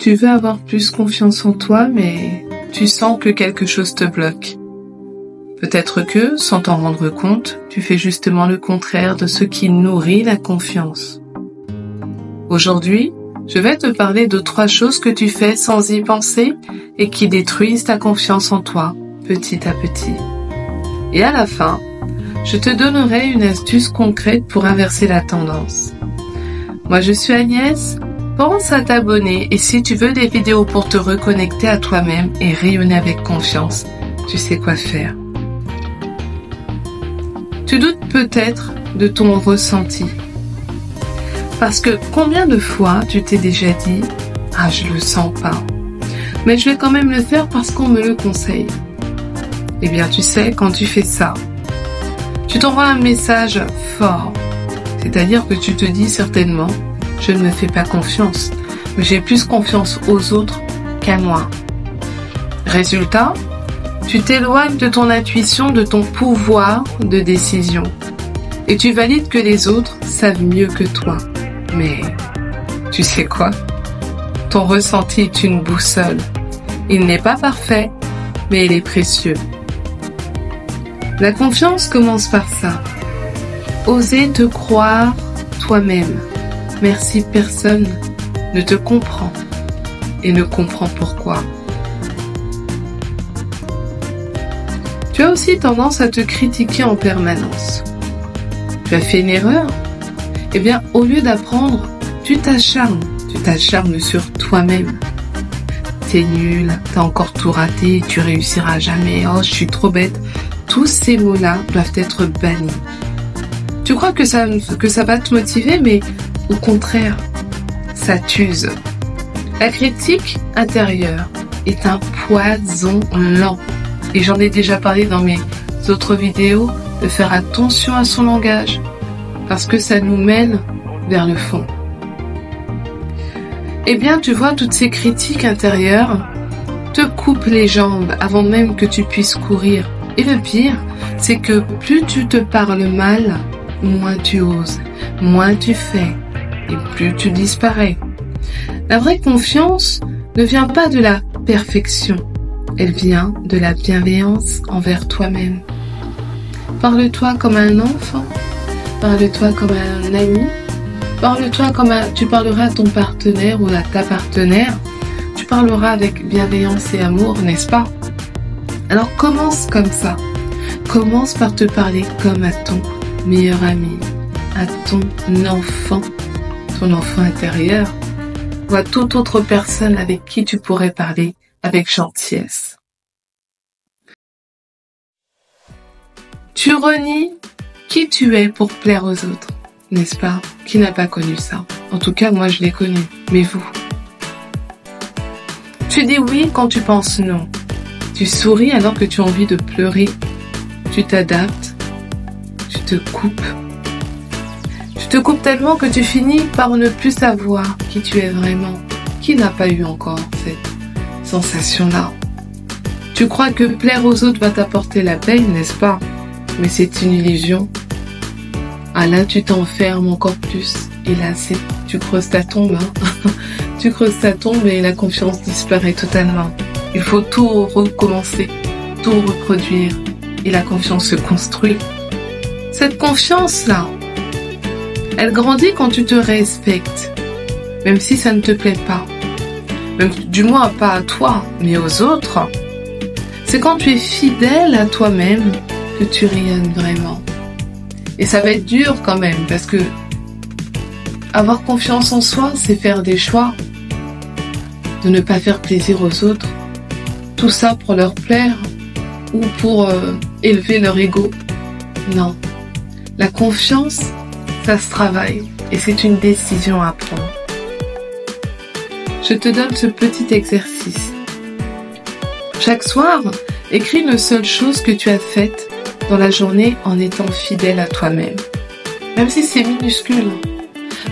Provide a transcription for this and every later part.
Tu veux avoir plus confiance en toi, mais tu sens que quelque chose te bloque. Peut-être que, sans t'en rendre compte, tu fais justement le contraire de ce qui nourrit la confiance. Aujourd'hui, je vais te parler de 3 choses que tu fais sans y penser et qui détruisent ta confiance en toi, petit à petit. Et à la fin, je te donnerai une astuce concrète pour inverser la tendance. Moi, je suis Agnès. Pense à t'abonner et si tu veux des vidéos pour te reconnecter à toi-même et rayonner avec confiance, tu sais quoi faire. Tu doutes peut-être de ton ressenti. Parce que combien de fois tu t'es déjà dit « Ah, je le sens pas, mais je vais quand même le faire parce qu'on me le conseille. » Eh bien, tu sais, quand tu fais ça, tu t'envoies un message fort. C'est-à-dire que tu te dis certainement « Je ne me fais pas confiance, mais j'ai plus confiance aux autres qu'à moi. » Résultat, tu t'éloignes de ton intuition, de ton pouvoir de décision. Et tu valides que les autres savent mieux que toi. Mais, tu sais quoi? Ton ressenti est une boussole. Il n'est pas parfait, mais il est précieux. La confiance commence par ça. Oser te croire toi-même. Merci, personne ne te comprend et ne comprend pourquoi. Tu as aussi tendance à te critiquer en permanence. Tu as fait une erreur? Eh bien, au lieu d'apprendre, tu t'acharnes sur toi-même. T'es nul, t'as encore tout raté, tu réussiras jamais, oh, je suis trop bête. Tous ces mots-là doivent être bannis. Tu crois que ça va te motiver, mais au contraire, ça t'use. La critique intérieure est un poison lent. Et j'en ai déjà parlé dans mes autres vidéos, de faire attention à son langage, parce que ça nous mène vers le fond. Eh bien, tu vois, toutes ces critiques intérieures te coupent les jambes avant même que tu puisses courir. Et le pire, c'est que plus tu te parles mal, moins tu oses, moins tu fais, et plus tu disparais. La vraie confiance ne vient pas de la perfection, elle vient de la bienveillance envers toi-même. Parle-toi comme un enfant, parle-toi comme un ami, parle-toi comme tu parleras à ton partenaire ou à ta partenaire, tu parleras avec bienveillance et amour, n'est-ce pas? Alors commence comme ça, commence par te parler comme à ton meilleur ami, à ton enfant intérieur, ou à toute autre personne avec qui tu pourrais parler avec gentillesse. Tu renies qui tu es pour plaire aux autres, n'est-ce pas? Qui n'a pas connu ça? En tout cas, moi je l'ai connu, mais vous? Tu dis oui quand tu penses non. Tu souris alors que tu as envie de pleurer. Tu t'adaptes, tu te coupes. Tu te coupes tellement que tu finis par ne plus savoir qui tu es vraiment. Qui n'a pas eu encore cette sensation-là? Tu crois que plaire aux autres va t'apporter la paix, n'est-ce pas? Mais c'est une illusion. Ah là, tu t'enfermes encore plus. Et là, tu creuses ta tombe. Tu creuses ta tombe et la confiance disparaît totalement. Il faut tout recommencer, tout reproduire. Et la confiance se construit. Cette confiance-là, elle grandit quand tu te respectes. Même si ça ne te plaît pas. Même, du moins pas à toi, mais aux autres. C'est quand tu es fidèle à toi-même que tu rayonnes vraiment. Et ça va être dur quand même, parce que avoir confiance en soi, c'est faire des choix. De ne pas faire plaisir aux autres. Tout ça pour leur plaire ou pour élever leur ego. Non. La confiance, ça se travaille et c'est une décision à prendre. Je te donne ce petit exercice. Chaque soir, écris une seule chose que tu as faite dans la journée en étant fidèle à toi-même. Même si c'est minuscule.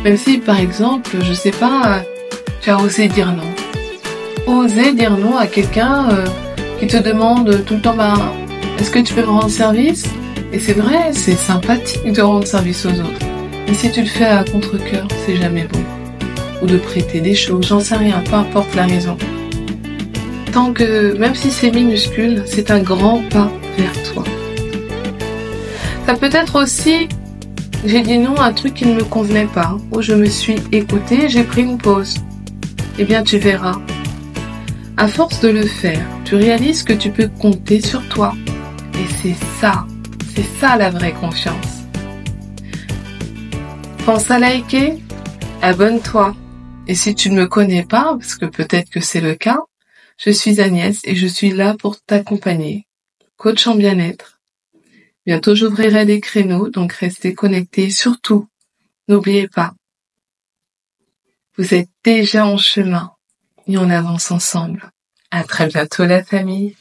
Même si, par exemple, je sais pas, tu as osé dire non. Oser dire non à quelqu'un qui te demande tout le temps, est-ce que tu peux me rendre service? Et c'est vrai, c'est sympathique de rendre service aux autres. Mais si tu le fais à contre-cœur, c'est jamais bon. ou de prêter des choses, j'en sais rien, peu importe la raison. Tant que, même si c'est minuscule, c'est un grand pas vers toi. Ça peut être aussi, j'ai dit non à un truc qui ne me convenait pas, où je me suis écoutée, j'ai pris une pause. Eh bien, tu verras. À force de le faire, tu réalises que tu peux compter sur toi. Et c'est ça la vraie confiance. Pense à liker, abonne-toi. Et si tu ne me connais pas, parce que peut-être que c'est le cas, je suis Agnès et je suis là pour t'accompagner. Coach en bien-être. Bientôt j'ouvrirai des créneaux, donc restez connectés. Surtout, n'oubliez pas, vous êtes déjà en chemin et on avance ensemble. À très bientôt la famille.